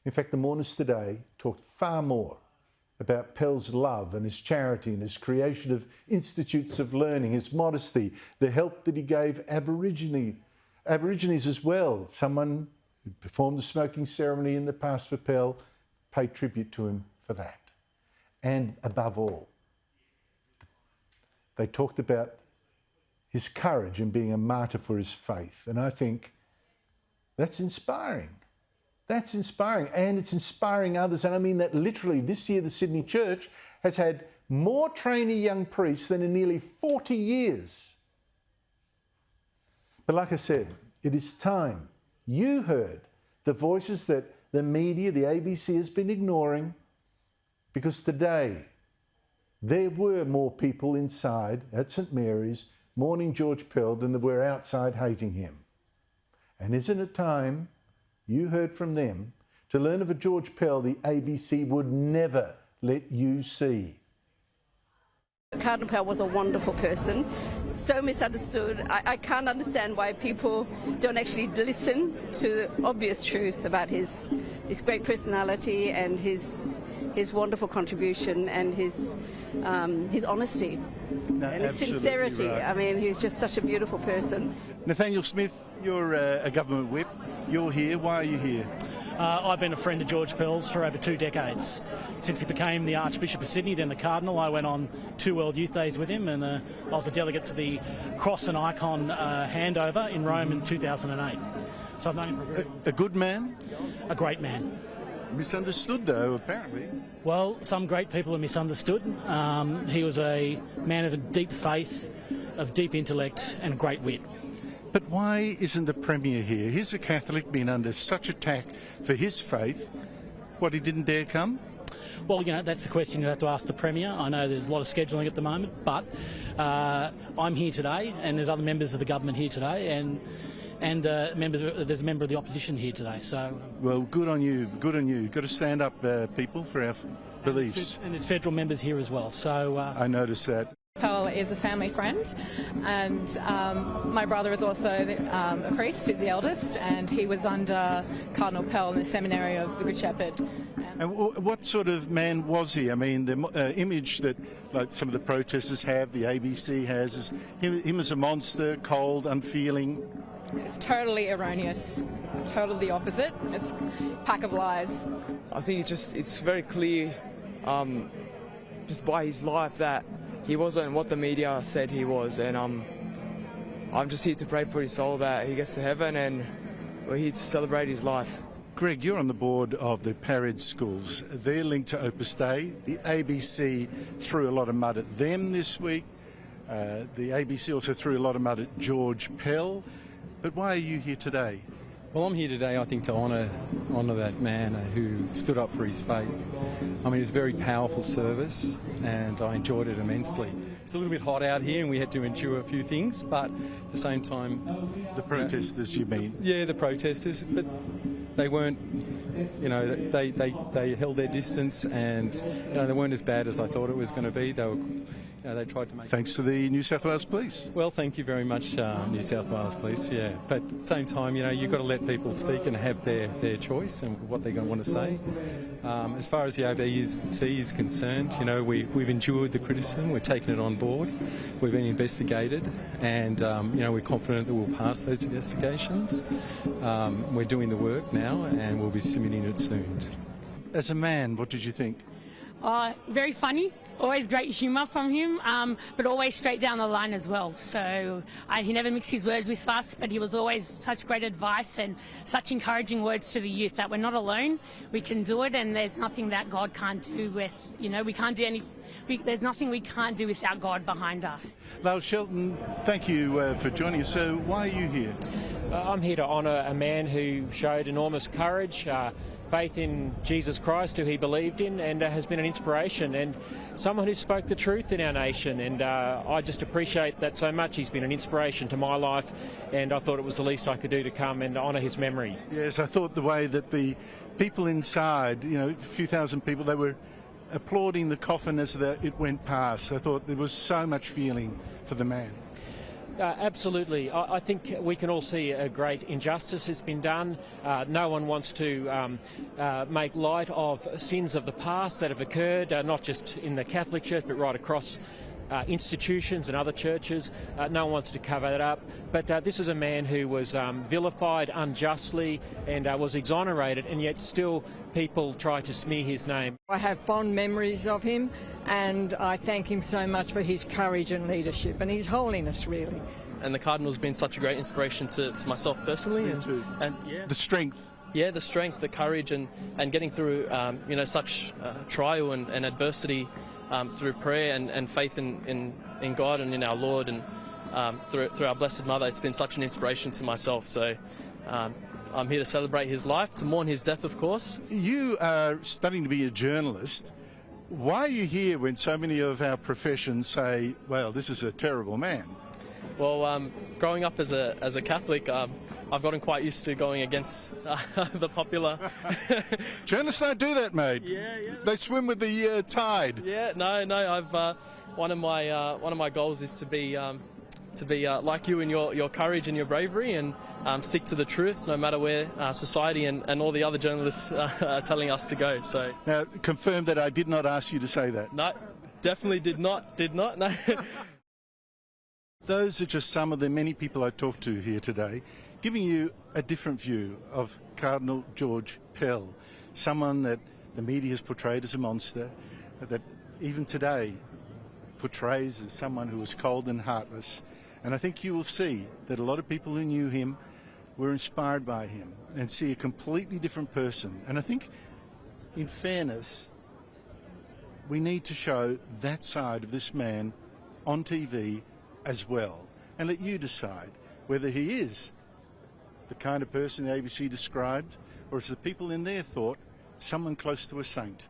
In fact, the Mourners today talked far more about Pell's love and his charity and his creation of institutes of learning, his modesty, the help that he gave Aborigines as well. Someone who performed the smoking ceremony in the past for Pell, paid tribute to him for that. And above all, they talked about his courage in being a martyr for his faith. And I think that's inspiring. That's inspiring, and it's inspiring others. And I mean that literally. This year, the Sydney Church has had more trainee young priests than in nearly 40 years. But like I said, it is time you heard the voices that the media, the ABC, has been ignoring, because today there were more people inside at St Mary's mourning George Pell than there were outside hating him. And isn't it time you heard from them to learn of a George Pell the ABC would never let you see? Cardinal Pell was a wonderful person, so misunderstood. I can't understand why people don't actually listen to the obvious truth about his great personality and his wonderful contribution and his honesty and his sincerity. Right. I mean, he's just such a beautiful person. Nathaniel Smith, you're a government whip. You're here. Why are you here? I've been a friend of George Pell's for over 2 decades. Since he became the Archbishop of Sydney, then the Cardinal, I went on 2 World Youth Days with him, and I was a delegate to the Cross and Icon handover in Rome in 2008. So I've known him for a good man? A great man. Misunderstood, though, apparently. Well, some great people are misunderstood. He was a man of a deep faith, of deep intellect and great wit. But why isn't the Premier here? He's a Catholic, been under such attack for his faith. What, he didn't dare come? Well, you know, that's the question you have to ask the Premier. I know there's a lot of scheduling at the moment, but I'm here today, and there's other members of the government here today, and there's a member of the opposition here today. So, well, good on you. Good on you. You've got to stand up, people, for our beliefs. And there's federal members here as well. So I noticed that. Pell is a family friend, and my brother is also a priest. He's the eldest, and he was under Cardinal Pell in the seminary of the Good Shepherd. And what sort of man was he? I mean, the image that like some of the protesters have, the ABC has, is him as a monster, cold, unfeeling. It's totally erroneous, totally the opposite. It's a pack of lies. I think it's very clear, just by his life, that he wasn't what the media said he was, and I'm just here to pray for his soul that he gets to heaven, and we're here to celebrate his life. Greg, you're on the board of the Parade schools. They're linked to Opus Dei. The ABC threw a lot of mud at them this week. The ABC also threw a lot of mud at George Pell. But why are you here today? Well, I'm here today, I think, to honour that man who stood up for his faith. I mean, it was a very powerful service, and I enjoyed it immensely. It's a little bit hot out here, and we had to endure a few things, but at the same time... The protesters, you mean? Yeah, the protesters, but they weren't, you know, they held their distance, and, you know, they weren't as bad as I thought it was going to be. They were... You know, they tried to make... Thanks to the New South Wales Police. Well, thank you very much, New South Wales Police, yeah. But at the same time, you know, you've got to let people speak and have their choice and what they're going to want to say. As far as the ABC is concerned, you know, we've endured the criticism, we've taken it on board, we've been investigated, and, you know, we're confident that we'll pass those investigations. We're doing the work now, and we'll be submitting it soon. As a man, what did you think? Very funny. Always great humour from him, but always straight down the line as well. So he never mixed his words with us, but he was always such great advice and such encouraging words to the youth that we're not alone. We can do it, and there's nothing that God can't do with, you know, we can't do any. There's nothing we can't do without God behind us. Lyle Shelton, thank you for joining us. So why are you here? I'm here to honour a man who showed enormous courage, faith in Jesus Christ, who he believed in, and has been an inspiration, and someone who spoke the truth in our nation, and I just appreciate that so much. He's been an inspiration to my life, and I thought it was the least I could do to come and honour his memory. Yes, I thought the way that the people inside, you know, a few thousand people, they were applauding the coffin as it went past. I thought there was so much feeling for the man. Absolutely. I think we can all see a great injustice has been done. No one wants to make light of sins of the past that have occurred, not just in the Catholic Church, but right across institutions and other churches. No one wants to cover that up. But this is a man who was vilified unjustly and was exonerated, and yet still people try to smear his name. I have fond memories of him, and I thank him so much for his courage and leadership and his holiness, really. And the Cardinal's been such a great inspiration to myself personally. And yeah. The strength. Yeah, the strength, the courage, and getting through such trial and adversity through prayer and faith in God and in our Lord, and through our Blessed Mother. It's been such an inspiration to myself. So I'm here to celebrate his life, to mourn his death, of course. You are studying to be a journalist. Why are you here when so many of our professions say, well, this is a terrible man? Well, growing up as a Catholic, I've gotten quite used to going against the popular. Journalists don't do that, mate. Yeah. They swim with the tide. Yeah, no. I've one of my goals is to be like you in your courage and your bravery, and stick to the truth no matter where society and all the other journalists are telling us to go. So now, confirm that I did not ask you to say that. No, definitely did not. No. Those are just some of the many people I talked to here today, giving you a different view of Cardinal George Pell, someone that the media has portrayed as a monster, that even today portrays as someone who was cold and heartless. And I think you will see that a lot of people who knew him were inspired by him and see a completely different person. And I think, in fairness, we need to show that side of this man on TV as well, and let you decide whether he is the kind of person the ABC described, or as the people in there thought, someone close to a saint.